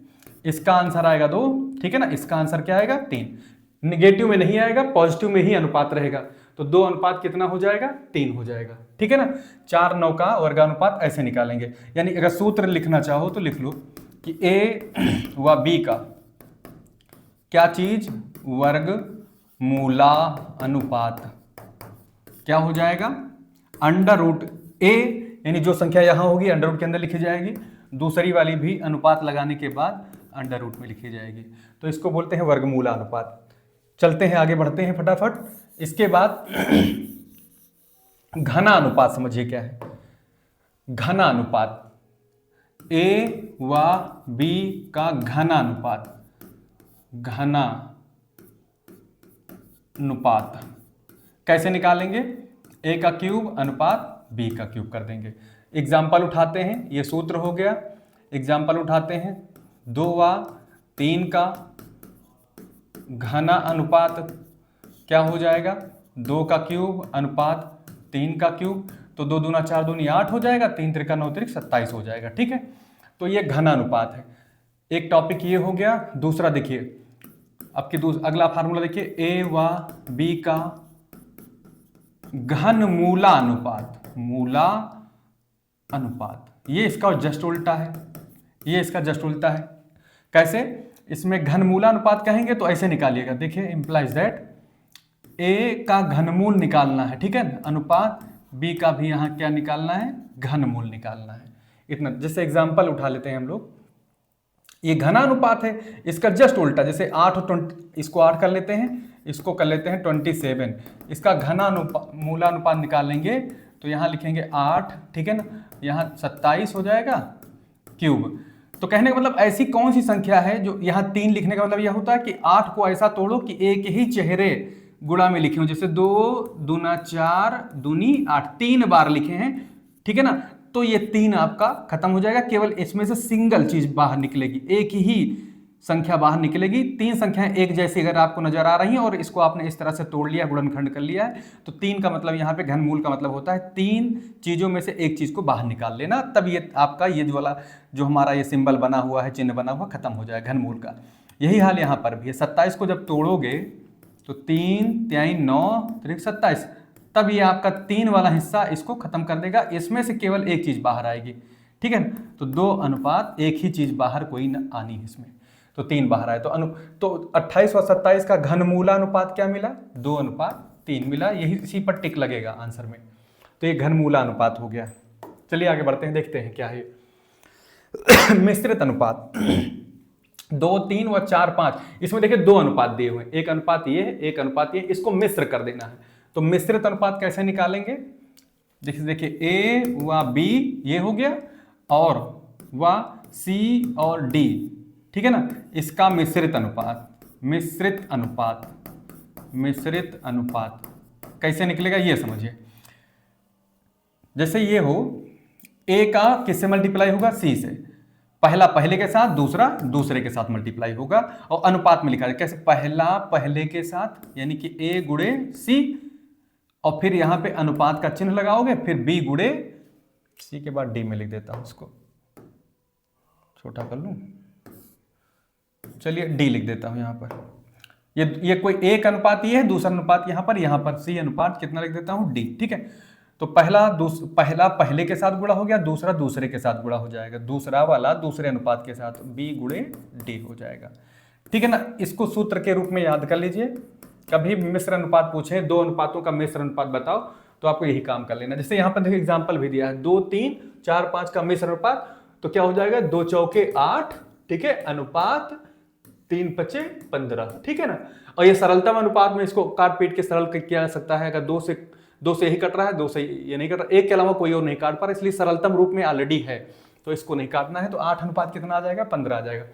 इसका आंसर आएगा 2, ठीक है ना। इसका आंसर क्या आएगा 3। निगेटिव में नहीं आएगा, पॉजिटिव में ही अनुपात रहेगा, तो 2 अनुपात कितना हो जाएगा 3 हो जाएगा, ठीक है ना। 4/9 का वर्गानुपात ऐसे निकालेंगे। यानी अगर सूत्र लिखना चाहो तो लिख लो कि a व b का क्या चीज, वर्ग मूला अनुपात क्या हो जाएगा, अंडर रूट a, यानी जो संख्या यहां होगी अंडर रूट के अंदर लिखी जाएगी, दूसरी वाली भी अनुपात लगाने के बाद अंडर रूट में लिखी जाएगी, तो इसको बोलते हैं वर्गमूला अनुपात। चलते हैं आगे बढ़ते हैं फटाफट। इसके बाद घना अनुपात समझिए क्या है। घना अनुपात a व b का घना अनुपात, घना अनुपात कैसे निकालेंगे, a का क्यूब अनुपात b का क्यूब कर देंगे। एग्जाम्पल उठाते हैं, ये सूत्र हो गया। एग्जाम्पल उठाते हैं, 2/3 का घना अनुपात क्या हो जाएगा, 2 का क्यूब अनुपात 3 का क्यूब, तो 2 दूना 4 दूनी 8 हो जाएगा, 3 त्रिका 9 त्रिक 27 हो जाएगा, ठीक है। तो ये घना अनुपात है। एक टॉपिक ये हो गया। दूसरा देखिए आपकी अगला फार्मूला देखिए, a व b का घन मूला अनुपात, मूला अनुपात, ये इसका जस्ट उल्टा है, ये इसका जस्ट उल्टा है। कैसे, इसमें घनमूला अनुपात कहेंगे तो ऐसे निकालिएगा, देखिए इंप्लाइज दैट a का घनमूल निकालना है, ठीक है, अनुपात b का भी यहां क्या निकालना है, घनमूल निकालना है। इतना, जैसे एग्जांपल उठा लेते हैं हम लोग, ये घना अनुपात है, इसका जस्ट उल्टा, जैसे 8 और 20, इसको 8 कर लेते हैं, इसको कर लेते हैं 27, इसका घना मूला अनुपात निकालेंगे तो यहाँ लिखेंगे 8, ठीक है ना, यहाँ 27 हो जाएगा क्यूब। तो कहने का मतलब ऐसी कौन सी संख्या है जो यहाँ 3 लिखने का मतलब यह होता है कि 8 को ऐसा तोड़ो कि एक ही चेहरे गुणा में लिखे हो, जैसे 2 दूना 4 दूनी 8, 3 बार लिखे हैं, ठीक है ना। तो ये 3 आपका खत्म हो जाएगा, केवल इसमें से सिंगल चीज बाहर निकलेगी, एक ही संख्या बाहर निकलेगी। 3 संख्याएं एक जैसी अगर आपको नजर आ रही हैं और इसको आपने इस तरह से तोड़ लिया, गुणनखंड कर लिया है, तो 3 का मतलब यहाँ पे घनमूल का मतलब होता है 3 चीजों में से एक चीज को बाहर निकाल लेना, तब ये आपका ये वाला जो हमारा ये सिंबल बना हुआ है, चिन्ह बना हुआ, खत्म हो जाएगा घनमूल का। यही हाल यहाँ पर भी है। 27 को जब तोड़ोगे तो 3 3 9 3 27, तब ये आपका 3 वाला हिस्सा इसको खत्म कर देगा, इसमें से केवल एक चीज बाहर आएगी, ठीक है। तो 2 अनुपात एक ही चीज बाहर कोई न आनी है इसमें, तो 3 बाहर आए, तो 28 व 27 का घनमूला अनुपात क्या मिला, 2/3 मिला। यही इसी पर टिक लगेगा आंसर में, तो ये घनमूला अनुपात हो गया। चलिए आगे बढ़ते हैं, देखते हैं क्या है। मिश्रित अनुपात 2 3 व 4 5, इसमें देखिए 2 अनुपात दिए हुए हैं, एक अनुपात ये है, एक अनुपात ये, इसको मिश्र कर देना है। तो मिश्रित अनुपात कैसे निकालेंगे, देखिए a व b ये हो गया, और व c और d, ठीक है ना, इसका मिश्रित अनुपात, मिश्रित अनुपात, मिश्रित अनुपात कैसे निकलेगा ये समझिए। जैसे ये हो, a का किससे मल्टीप्लाई होगा, c से, पहला पहले के साथ, दूसरा दूसरे के साथ मल्टीप्लाई होगा, और अनुपात में लिखा है कैसे, पहला पहले के साथ, यानी कि a गुणे c, और फिर यहां पे अनुपात का चिन्ह लगाओगे, फिर b गुणे c के बाद d में लिख देता हूं, इसको छोटा कर लूं, चलिए d लिख देता हूं यहां पर। ये कोई एक अनुपात ये है, दूसरा अनुपात यहां पर c अनुपात कितना लिख देता हूं, d, ठीक है। तो पहला पहले के साथ गुणा हो गया, दूसरा दूसरे के साथ गुणा हो जाएगा, दूसरा वाला दूसरे अनुपात के साथ, b गुणे d हो जाएगा, ठीक है ना। इसको सूत्र के रूप में याद कर लीजिए। कभी मिश्र अनुपात पूछे, 2 अनुपातों का मिश्र अनुपात बताओ, तो आपको यही काम कर लेना। जैसे यहाँ पर देखिए एग्जाम्पल भी दिया है, 2 3 4 5 का मिश्र अनुपात, तो क्या हो जाएगा, 2 चौके 8, ठीक है, अनुपात 3 पचे 15, ठीक है ना। और ये सरलतम अनुपात में इसको काट पीट के सरल किया जा सकता है। अगर 2 से ही कट रहा है, 2 से ये नहीं कट रहा, एक के अलावा कोई और नहीं काट पा रहा, इसलिए सरलतम रूप में ऑलरेडी है, तो इसको नहीं काटना है। तो 8 अनुपात कितना आ जाएगा, 15 आ जाएगा।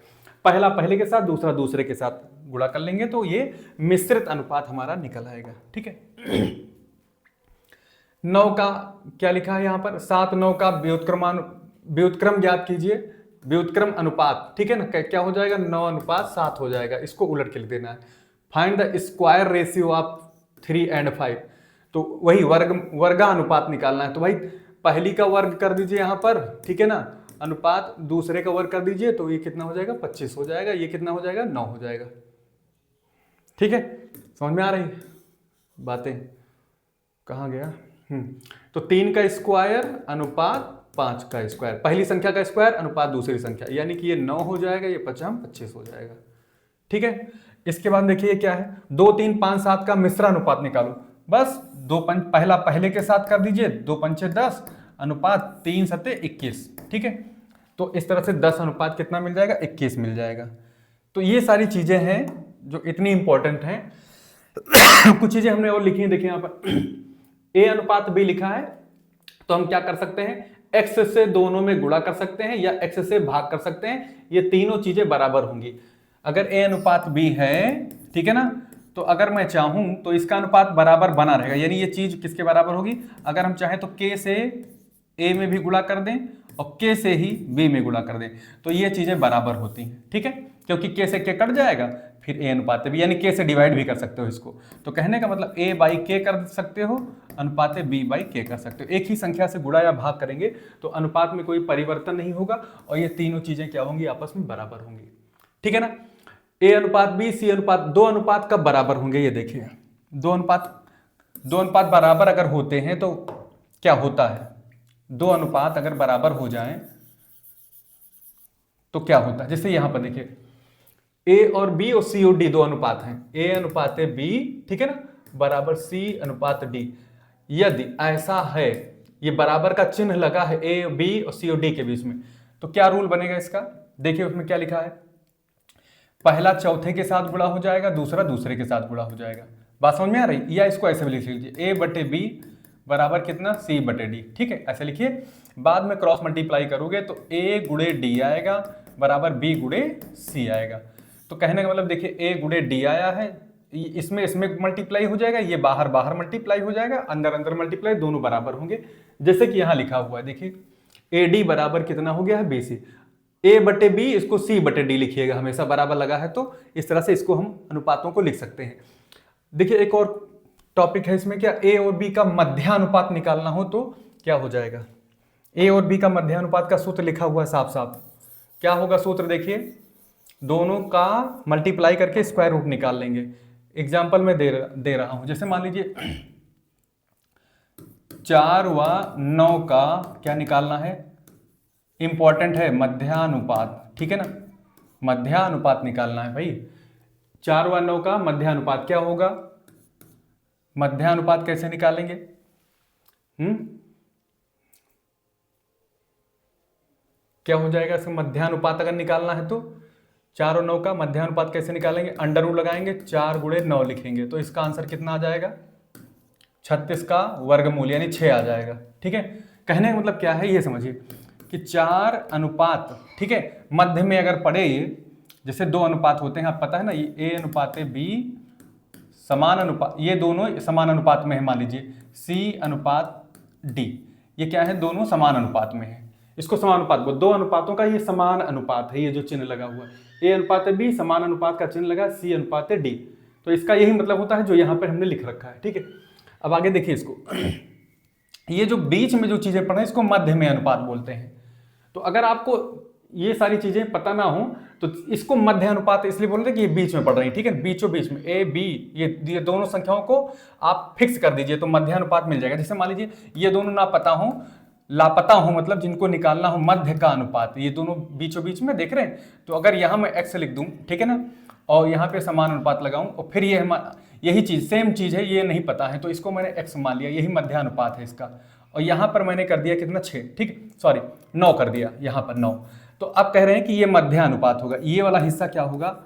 पहला पहले के साथ, दूसरा दूसरे के साथ गुणा कर लेंगे, तो ये मिश्रित अनुपात हमारा निकल आएगा, ठीक है। 9 का क्या लिखा है यहाँ पर, 7 9 का व्युत्क्रम ज्ञात कीजिए, व्युत्क्रम अनुपात, ठीक है ना, क्या हो जाएगा 9:7 हो जाएगा, इसको उलट के लिख देना है। Find the square ratio of 3 and 5, तो वही वर्गानुपात निकालना है। तो भाई पहली का वर्ग कर दीजिए यहाँ पर, ठीक है ना, अनुपात दूसरे का वर्ग कर दीजिए, तो ये कितना हो जाएगा 25 हो जाएगा, ये कितना हो जाएगा 9 हो जाएगा। ठीक है, समझ में आ रही बातें, कहाँ गया? तो 3 का स्क्वायर अनुपात 5 का स्क्वायर, पहली संख्या का स्क्वायर अनुपात दूसरी संख्या, यानी कि ये 9 हो जाएगा, ये 25 हो जाएगा। ठीक है, इसके बाद देखिए क्या है, 2 3 5 7 का मिश्र अनुपात निकालो। बस पहला पहले के साथ कर दीजिए, 2 पंचे 10 अनुपात 3 सते 21। ठीक है, तो इस तरह से 10 अनुपात कितना मिल जाएगा 21 मिल जाएगा। तो ये सारी चीजें हैं जो इतनी इंपॉर्टेंट हैं। कुछ चीजें हमने और लिखी हैं, देखिए यहाँ पर a अनुपात b लिखा है, तो हम क्या कर सकते हैं, x से दोनों में गुणा कर सकते हैं या x से भाग कर सकते हैं, ये तीनों चीजें बराबर होंगी। अगर a अनुपात b है, ठीक है ना, तो अगर मैं चाहूं तो इसका अनुपात बराबर बना रहेगा, यानी ये चीज किसके बराबर होगी, अगर हम चाहें तो k से a में भी गुणा कर दें और k से ही b में गुणा कर दें, तो ये चीजें बराबर होती हैं। ठीक है, क्योंकि k से k कट जाएगा, फिर a अनुपात b, यानी k से डिवाइड भी कर सकते हो इसको। तो कहने का मतलब a बाई k कर सकते हो, अनुपात b बाई k कर सकते हो। एक ही संख्या से गुणा या भाग करेंगे तो अनुपात में कोई परिवर्तन नहीं होगा और ये तीनों चीजें क्या होंगी, आपस में बराबर होंगी। ठीक है ना, a अनुपात b, c अनुपात, दो अनुपात कब बराबर होंगे, ये देखिए, दो अनुपात बराबर अगर होते हैं तो क्या होता है, दो अनुपात अगर बराबर हो जाएं तो क्या होता है, जैसे यहां पर देखिए a और b और c और d दो अनुपात हैं, a अनुपात b, ठीक है ना, बराबर c अनुपात d। यदि ऐसा है, ये बराबर का चिन्ह लगा है a b और c और d के बीच में, तो क्या रूल बनेगा इसका, देखिए उसमें क्या लिखा है, पहला चौथे के साथ गुणा हो जाएगा, दूसरा दूसरे के साथ गुणा हो जाएगा। बात समझ में आ रही, या इसको ऐसे भी लिख लीजिए, a बटे b बराबर कितना, c बटे d। ठीक है, ऐसे लिखिए, बाद में क्रॉस मल्टीप्लाई करोगे तो a गुणे d आएगा बराबर b गुणे c आएगा। तो कहने का मतलब देखिए a गुणे d आया है, इसमें मल्टीप्लाई हो जाएगा, ये बाहर बाहर मल्टीप्लाई हो जाएगा, अंदर अंदर मल्टीप्लाई, दोनों बराबर होंगे। जैसे कि यहाँ लिखा हुआ है, देखिए AD बराबर कितना हो गया है BC, A बटे B, इसको C बटे D लिखिएगा, हमेशा बराबर लगा है, तो इस तरह से इसको हम अनुपातों को लिख सकते हैं। देखिए एक और टॉपिक है इसमें, क्या A और B का मध्यानुपात निकालना हो तो क्या हो जाएगा, A और B का मध्यानुपात का सूत्र लिखा हुआ है साफ साफ, क्या होगा सूत्र, देखिए दोनों का मल्टीप्लाई करके स्क्वायर रूट निकाल लेंगे। एग्जाम्पल में दे रहा हूं, जैसे मान लीजिए 4 व 9 का क्या निकालना है, इंपॉर्टेंट है मध्यानुपात। ठीक है ना, मध्यानुपात निकालना है भाई, 4 व 9 का मध्यानुपात क्या होगा, मध्यानुपात कैसे निकालेंगे, क्या हो जाएगा इसका मध्यानुपात अगर निकालना है तो 4 और 9 का मध्यानुपात कैसे निकालेंगे, अंडर रूट लगाएंगे, 4 गुणे 9 लिखेंगे, तो इसका आंसर कितना आ जाएगा, 36 का वर्गमूल यानी 6 आ जाएगा। ठीक है, कहने का मतलब क्या है ये समझिए कि 4 अनुपात, ठीक है, मध्य में अगर पड़े, ये जैसे 2 अनुपात होते हैं, आप पता है ना, ये A अनुपात B समान अनुपात, ये दोनों समान अनुपात में है, मान लीजिए C अनुपात D, ये क्या है, दोनों समान अनुपात में है, इसको समान अनुपात बोल, दो अनुपातों का ये समान अनुपात है, ये जो चिन्ह लगा हुआ है A अनुपात B, समान अनुपात का चिन्ह लगा C अनुपात D, तो इसका यही मतलब होता है जो यहाँ पर हमने लिख रखा है। ठीक है, अब आगे देखिए इसको, ये जो बीच में जो चीजें पढ़े इसको मध्य में अनुपात बोलते हैं। तो अगर आपको ये सारी चीजें पता ना हो तो इसको मध्य अनुपात इसलिए बोल रहे हैं कि ये बीच में पढ़ रही है। ठीक है, बीचों बीच में A B, ये दोनों संख्याओं को आप फिक्स कर दीजिए तो मध्य अनुपात मिल जाएगा। जैसे मान लीजिए ये दोनों ना पता हो, लापता हो, मतलब जिनको निकालना हो मध्य का अनुपात, ये दोनों बीचों बीच में देख रहे हैं, तो अगर यहाँ मैं x लिख दूं, ठीक है ना, और यहाँ पे समान अनुपात लगाऊं और फिर ये यही चीज सेम चीज है, ये नहीं पता है तो इसको मैंने x मान लिया, यही मध्यानुपात है इसका, और यहाँ पर मैंने कर दिया कितना 6, ठीक, सॉरी 9 कर दिया, यहाँ पर 9, तो अब कह रहे हैं कि ये मध्यानुपात होगा, ये वाला हिस्सा क्या होगा,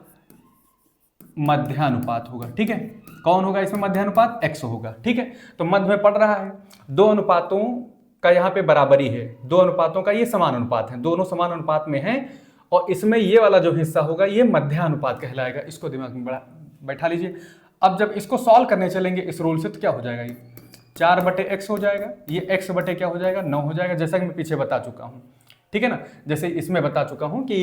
मध्यानुपात होगा। ठीक है, कौन होगा इसमें मध्यानुपात, x होगा। ठीक है, तो मध्य में पड़ रहा है, दो अनुपातों का यहाँ पे बराबरी है, दो अनुपातों का ये समान अनुपात है, दोनों समान अनुपात में हैं, और इसमें ये वाला जो हिस्सा होगा ये मध्यानुपात कहलाएगा, इसको दिमाग में बैठा लीजिए। अब जब इसको सॉल्व करने चलेंगे इस रूल से तो क्या हो जाएगा, ये 4 बटे एक्स हो जाएगा, ये एक्स बटे क्या हो जाएगा 9 हो जाएगा, जैसा कि मैं पीछे बता चुका हूँ, ठीक है ना। जैसे इसमें बता चुका हूँ कि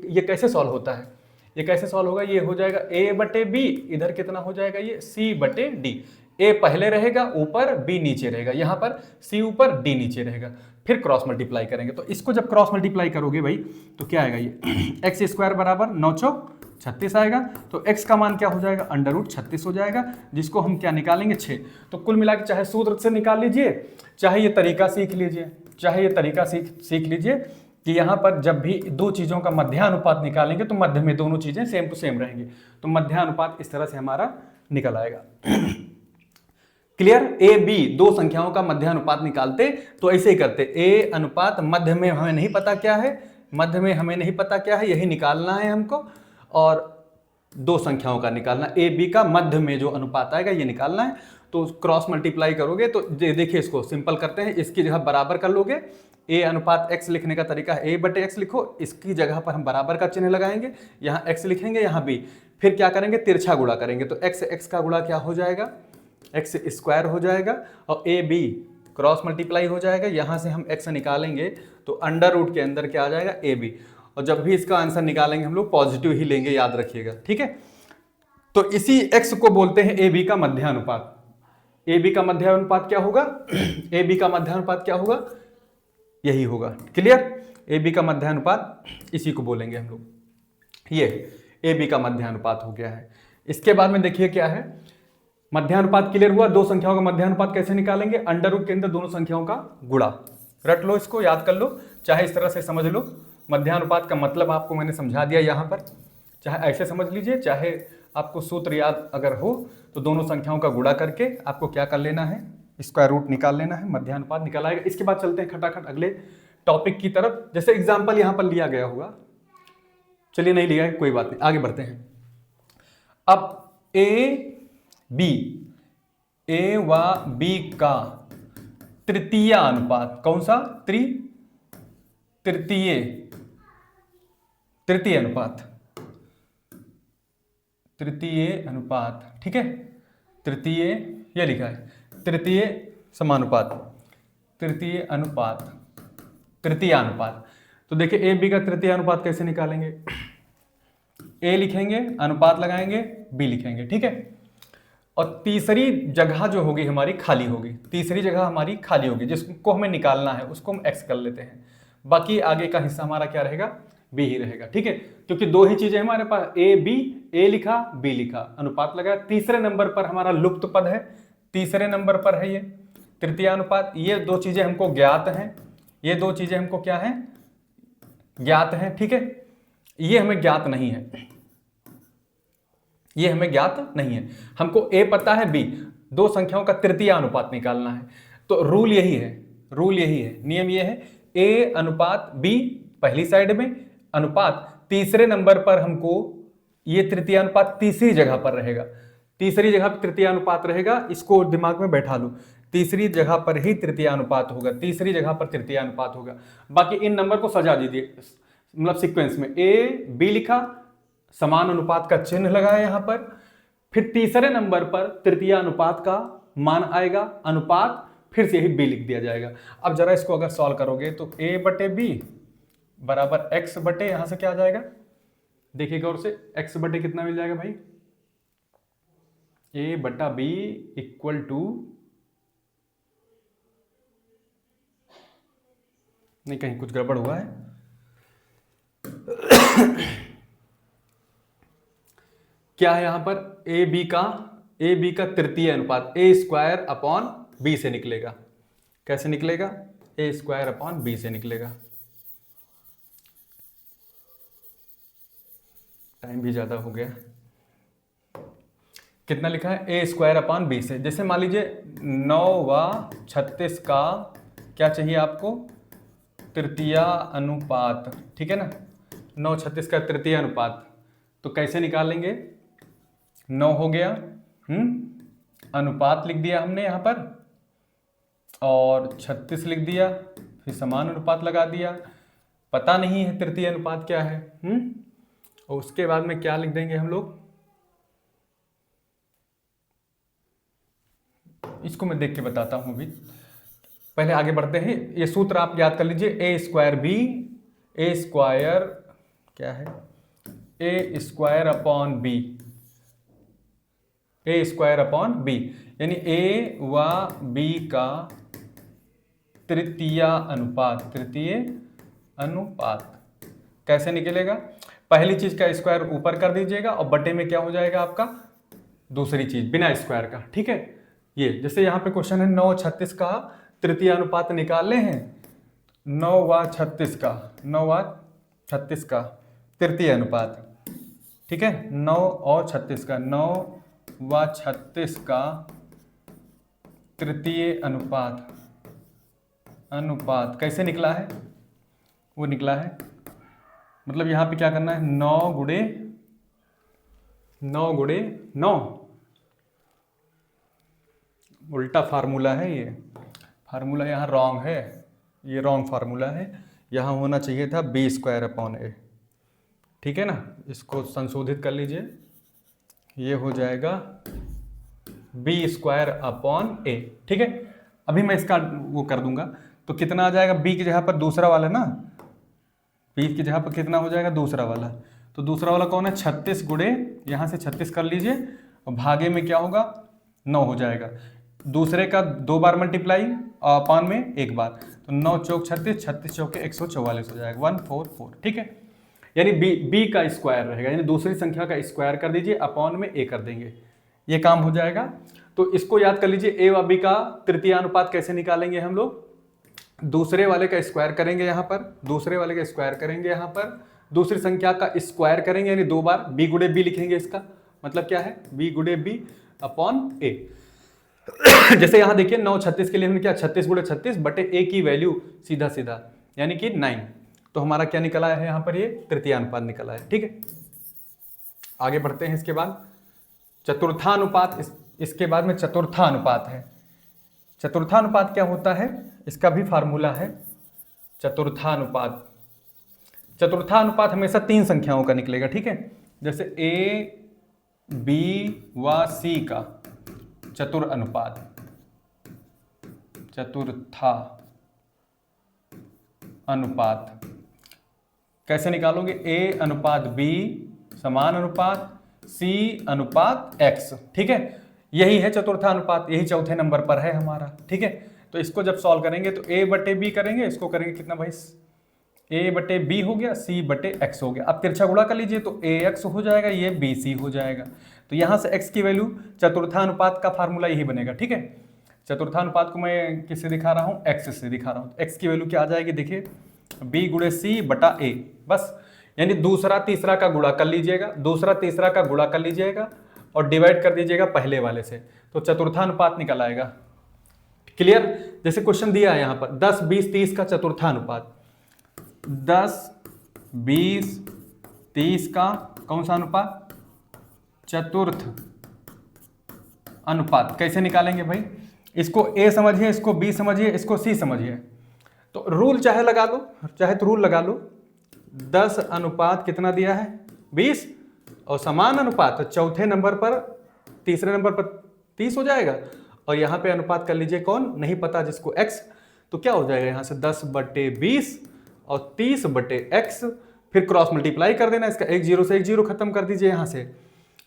ये कैसे सॉल्व होता है, ये कैसे सॉल्व होगा, ये हो जाएगा a बटे बी, इधर कितना हो जाएगा ये c बटे डी, a पहले रहेगा ऊपर, b नीचे रहेगा, यहाँ पर c ऊपर d नीचे रहेगा, फिर क्रॉस मल्टीप्लाई करेंगे। तो इसको जब क्रॉस मल्टीप्लाई करोगे भाई तो क्या आएगा, ये एक्स स्क्वायर बराबर 9 चौक 36 आएगा, तो x का मान क्या हो जाएगा अंडर रूट 36 हो जाएगा, जिसको हम क्या निकालेंगे 6। तो कुल मिला के चाहे सूत्र से निकाल लीजिए, चाहे ये तरीका सीख लीजिए, चाहे ये तरीका सीख लीजिए कि यहाँ पर जब भी दो चीज़ों का मध्यानुपात निकालेंगे तो मध्य में दोनों चीज़ें सेम टू सेम रहेंगी, तो मध्यानुपात इस तरह से हमारा निकल आएगा। क्लियर, ए बी दो संख्याओं का मध्यानुपात निकालते तो ऐसे ही करते, ए अनुपात मध्य में हमें नहीं पता क्या है, मध्य में हमें नहीं पता क्या है, यही निकालना है हमको, और दो संख्याओं का निकालना, ए बी का मध्य में जो अनुपात आएगा ये निकालना है। तो क्रॉस मल्टीप्लाई करोगे तो देखिए इसको सिंपल करते हैं, इसकी जगह बराबर कर लोगे, ए अनुपात x लिखने का तरीका है ए बटे एक्स लिखो, इसकी जगह पर हम बराबर का चिन्ह लगाएंगे, यहाँ x लिखेंगे यहाँ b, फिर क्या करेंगे तिरछा गुणा करेंगे, तो x का गुणा क्या हो जाएगा एक्स स्क्वायर हो जाएगा, और ए बी क्रॉस मल्टीप्लाई हो जाएगा, यहाँ से हम x निकालेंगे तो अंडर रूट के अंदर क्या आ जाएगा ए बी, और जब भी इसका आंसर निकालेंगे हम लोग पॉजिटिव ही लेंगे, याद रखिएगा, ठीक है। तो इसी x को बोलते हैं ए बी का मध्यानुपात। ए बी का मध्यानुपात क्या होगा ए बी का मध्यानुपात क्या होगा, यही होगा। क्लियर, ए बी का मध्यानुपात इसी को बोलेंगे हम लोग, ये ए बी का मध्यानुपात हो गया है। इसके बाद में देखिए क्या है, मध्यानुपात क्लियर हुआ, दो संख्याओं का मध्यानुपात कैसे निकालेंगे, अंडर रूट के अंदर दोनों संख्याओं का गुणा, रट लो इसको, याद कर लो, चाहे इस तरह से समझ लो, मध्यानुपात का मतलब आपको मैंने समझा दिया यहाँ पर, चाहे ऐसे समझ लीजिए, चाहे आपको सूत्र याद अगर हो तो दोनों संख्याओं का गुणा करके आपको क्या कर लेना है, स्क्वायर रूट निकाल लेना है, मध्यानुपात निकल आएगा। इसके बाद चलते हैं खटाखट अगले टॉपिक की तरफ, जैसे एग्जांपल यहाँ पर लिया गया होगा, चलिए नहीं लिया है कोई बात नहीं, आगे बढ़ते हैं। अब ए व बी का तृतीय अनुपात, कौन सा तृतीय अनुपात, ठीक है, तृतीय यह लिखा है, तृतीय अनुपात। तो देखिए ए बी का तृतीय अनुपात कैसे निकालेंगे, ए लिखेंगे, अनुपात लगाएंगे, बी लिखेंगे, ठीक है, और तीसरी जगह जो होगी हमारी खाली होगी, जिसको हमें निकालना है उसको हम एक्स कर लेते हैं, बाकी आगे का हिस्सा हमारा क्या रहेगा, बी ही रहेगा, ठीक है, क्योंकि दो ही चीजें हमारे पास, ए बी, ए लिखा बी लिखा, अनुपात लगाया, तीसरे नंबर पर हमारा लुप्त पद है, तीसरे नंबर पर है ये तृतीय अनुपात, ये दो चीजें हमको ज्ञात हैं, ये दो चीजें हमको क्या है, ज्ञात हैं, ठीक है, ये हमें ज्ञात नहीं है, हमको ए पता है, बी, दो संख्याओं का तृतीय अनुपात निकालना है, तो रूल यही है, नियम ये है, ए अनुपात बी पहली साइड में, अनुपात तीसरे नंबर पर हमको, ये तृतीय अनुपात तीसरी जगह पर रहेगा, तीसरी जगह पर तृतीय अनुपात रहेगा, इसको दिमाग में बैठा लो, तीसरी जगह पर ही तृतीय अनुपात होगा, बाकी इन नंबर को सजा दीजिए, मतलब सीक्वेंस में, ए बी लिखा, समान अनुपात का चिन्ह लगाया यहां पर, फिर तीसरे नंबर पर तृतीय अनुपात का मान आएगा, अनुपात, फिर से ही बी लिख दिया जाएगा। अब जरा इसको अगर सॉल्व करोगे तो ए बटे बी बराबर एक्स बटे, यहां से क्या आ जाएगा, देखिएगा और से एक्स बटे कितना मिल जाएगा भाई, ए बटा बी इक्वल टू, नहीं कहीं कुछ गड़बड़ हुआ है, क्या है यहां पर, ए बी का तृतीय अनुपात, ए स्क्वायर अपॉन बी से निकलेगा, कैसे निकलेगा, ए स्क्वायर अपॉन बी से निकलेगा, टाइम भी ज्यादा हो गया, कितना लिखा है, ए स्क्वायर अपॉन बी से, जैसे मान लीजिए 9 व 36 का क्या चाहिए आपको, तृतीय अनुपात, ठीक है ना, 9 36 का तृतीय अनुपात, तो कैसे निकालेंगे, 9 हो गया, अनुपात लिख दिया हमने यहां पर, और 36 लिख दिया, फिर समान अनुपात लगा दिया, पता नहीं है तृतीय अनुपात क्या है, और उसके बाद में क्या लिख देंगे हम लोग, इसको मैं देख के बताता हूँ अभी, पहले आगे बढ़ते हैं। ये सूत्र आप याद कर लीजिए, ए स्क्वायर बी, ए स्क्वायर क्या है, ए स्क्वायर अपॉन बी, ए स्क्वायर अपॉन बी, यानी ए व बी का तृतीय अनुपात, तृतीय अनुपात कैसे निकलेगा? पहली चीज का स्क्वायर ऊपर कर दीजिएगा और बटे में क्या हो जाएगा आपका, दूसरी चीज बिना स्क्वायर का, ठीक है। ये जैसे यहाँ पे क्वेश्चन है 9:36 का तृतीय अनुपात निकालने हैं, 9:36 का, 9:36 का तृतीय अनुपात, ठीक है, 9 और 36 का, 9:36 का तृतीय अनुपात, अनुपात कैसे निकला है? वो निकला है, मतलब यहाँ पे क्या करना है, 9 गुणे 9, उल्टा फार्मूला है ये, फार्मूला यहाँ रॉन्ग है, ये रॉन्ग फार्मूला है, यहाँ होना चाहिए था बी स्क्वायर अपॉन ए, ठीक है ना। इसको संशोधित कर लीजिए, ये हो जाएगा बी स्क्वायर अपॉन ए, ठीक है। अभी मैं इसका वो कर दूंगा, तो कितना आ जाएगा, बी की जगह पर दूसरा वाला ना, बी की जगह पर कितना हो जाएगा, दूसरा वाला, तो दूसरा वाला कौन है, 36 गुणे, यहाँ से 36 कर लीजिए और भागे में क्या होगा, 9 हो जाएगा, दूसरे का 2 बार मल्टीप्लाई अपॉन में 1 बार, तो 9 चौक 36, 36 चौके 144 हो जाएगा, 144, ठीक है। यानी बी का स्क्वायर रहेगा, यानी दूसरी संख्या का स्क्वायर कर दीजिए, अपॉन में ए कर देंगे, ये काम हो जाएगा। तो इसको याद कर लीजिए, ए व बी का तृतीय अनुपात कैसे निकालेंगे हम लोग, दूसरे वाले का स्क्वायर करेंगे यहाँ पर, दूसरे वाले का स्क्वायर करेंगे यहाँ पर, दूसरी संख्या का स्क्वायर करेंगे, यानी 2 बार बी गुणे बी लिखेंगे, इसका मतलब क्या है, बी गुणे बी अपॉन ए। जैसे यहाँ देखिए 9:36 के लिए हमने क्या, 36 गुणे 36 बटे ए की वैल्यू सीधा सीधा यानी कि 9, तो हमारा क्या निकला है यहाँ पर, ये तृतीय अनुपात निकला है, ठीक है। आगे बढ़ते हैं, इसके बाद चतुर्थानुपात, इसके बाद में चतुर्थानुपात है। चतुर्थानुपात क्या होता है, इसका भी फार्मूला है चतुर्थानुपात। चतुर्थानुपात हमेशा 3 संख्याओं का निकलेगा, ठीक है। जैसे ए बी व सी का चतुर अनुपात, चतुर्था अनुपात कैसे निकालोगे, ए अनुपात बी समान अनुपात सी अनुपात एक्स, ठीक है। यही है चतुर्था अनुपात, यही चौथे नंबर पर है हमारा, ठीक है। तो इसको जब सॉल्व करेंगे तो ए बटे बी करेंगे, इसको करेंगे कितना भाई, ए बटे बी हो गया, सी बटे एक्स हो गया। अब तिरछा गुणा कर लीजिए तो ए एक्स हो जाएगा, ये बी सी हो जाएगा, तो यहाँ से एक्स की वैल्यू, चतुर्थानुपात का फार्मूला यही बनेगा, ठीक है। चतुर्थानुपात को मैं किससे दिखा रहा हूँ, एक्स से दिखा रहा हूँ, एक्स की वैल्यू क्या आ जाएगी, देखिए बी गुणे सी बटा ए, बस, यानी दूसरा तीसरा का गुणा कर लीजिएगा, दूसरा तीसरा का गुणा कर लीजिएगा और डिवाइड कर दीजिएगा पहले वाले से, तो चतुर्थानुपात निकल आएगा। क्लियर? जैसे क्वेश्चन दिया है यहाँ पर 10 20 30 का चतुर्थानुपात, 10 20 30 का कौन सा अनुपात, चतुर्थ अनुपात। कैसे निकालेंगे भाई, इसको ए समझिए, इसको बी समझिए, इसको सी समझिए, तो रूल चाहे लगा लो, चाहे तो रूल लगा लो, 10 अनुपात कितना दिया है 20 और समान अनुपात, तो चौथे नंबर पर तीसरे नंबर पर 30 हो जाएगा, और यहाँ पे अनुपात कर लीजिए कौन, नहीं पता जिसको x, तो क्या हो जाएगा यहाँ से 10 बटे 20 और 30 बटे x, फिर क्रॉस मल्टीप्लाई कर देना इसका, एक जीरो से एक जीरो खत्म कर दीजिए यहाँ से,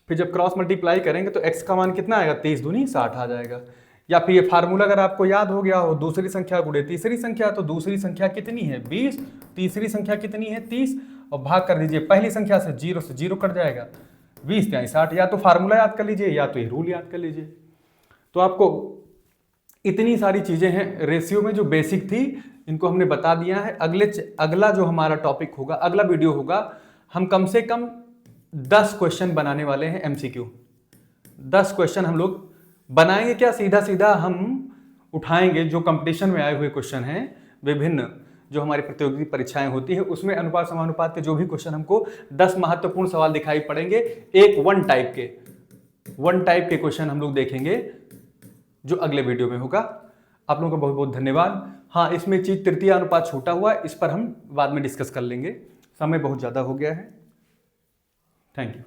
फिर जब क्रॉस मल्टीप्लाई करेंगे तो x का मान कितना आएगा, 30 दूनी 60 आ जाएगा। या फिर ये फार्मूला अगर आपको याद हो गया हो, दूसरी संख्या गुणे तीसरी संख्या, तो दूसरी संख्या कितनी है 20, तीसरी संख्या कितनी है 30, और भाग कर दीजिए पहली संख्या से, जीरो से जीरो कट जाएगा, 20 या 60, या तो फार्मूला याद कर लीजिए या तो ये रूल याद कर लीजिए। तो आपको इतनी सारी चीजें हैं रेशियो में जो बेसिक थी, इनको हमने बता दिया है। अगला जो हमारा टॉपिक होगा, अगला वीडियो होगा, हम कम से कम 10 क्वेश्चन बनाने वाले हैं MCQ। 10 क्वेश्चन हम लोग बनाएंगे, क्या सीधा सीधा हम उठाएंगे जो कंपटीशन में आए हुए क्वेश्चन हैं, विभिन्न जो हमारी प्रतियोगिता परीक्षाएं होती है उसमें अनुपात समानुपात के जो भी क्वेश्चन, हमको 10 महत्वपूर्ण सवाल दिखाई पड़ेंगे, एक वन टाइप के क्वेश्चन हम लोग देखेंगे जो अगले वीडियो में होगा। आप लोगों का बहुत बहुत धन्यवाद। हाँ, इसमें चीज तृतीय अनुपात छूटा हुआ है, इस पर हम बाद में डिस्कस कर लेंगे, समय बहुत ज्यादा हो गया है। Thank you.